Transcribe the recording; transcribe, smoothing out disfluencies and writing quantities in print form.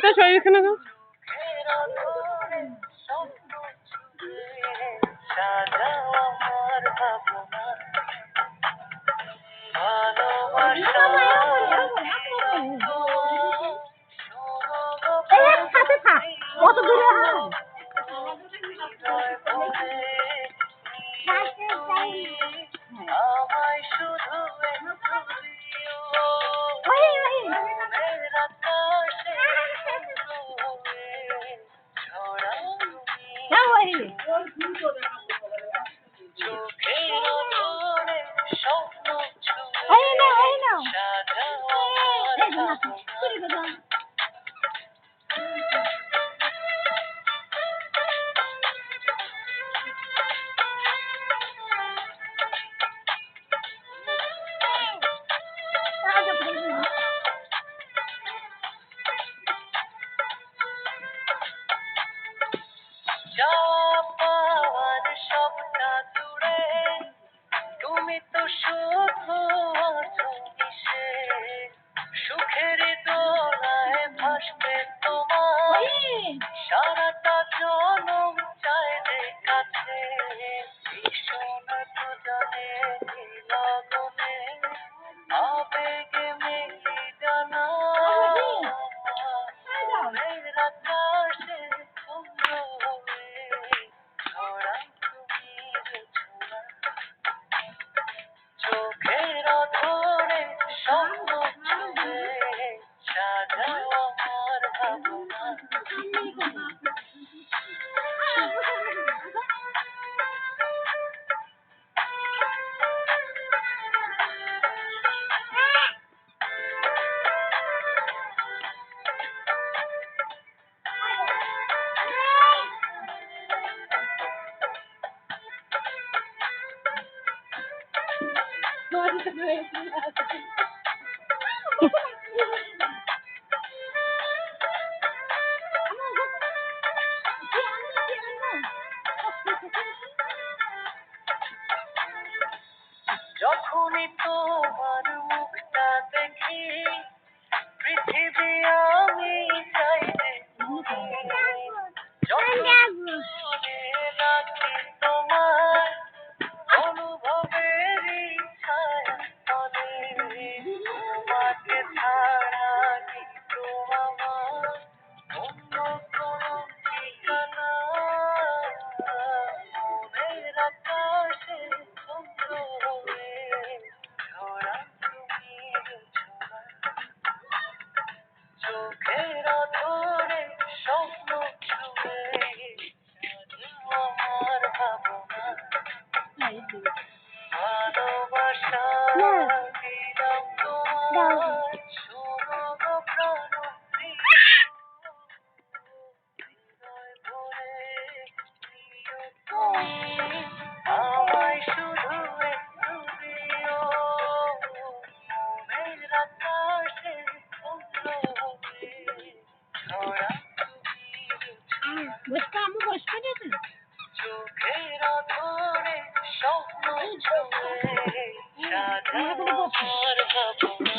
তো শরীর এখানে তো তুমি তো শুধু সুখের দোলায় ভাসবে তোমার সারাটা জনম চাইলে কাছে ভীষণ দুজনে লগনে আবেগে মেঘে জানা আকাশে চন্দ্র ছড়া তুমি চোখের ধরে স্বপ্ন ছুঁয়ে সাজাও আমার ভাবনা যখনই তোমার মুখটা দেখি পৃথিবী আমি চাইতে রাখি তোমার অনুভবেরই ছায়া তলে তোমাকে ছাড়া কি তো আমার অন্য কোনো ঠিকানা মনের আকাশে চন্দ্র ছড়া তুমি চোখের ধরে স্বপ্ন ছুঁয়ে আমার ভাবনা ভালোবাসা দিলাম তোমার শোনো গো প্রাণ হৃদয় ভরে দিও তুমি আমায় শুধু একটু দিও মনের আকাশে চন্দ্র ছড়া চোখের ধরে স্বপ্ন ছুঁয়ে সাজাও আমার ভাবনা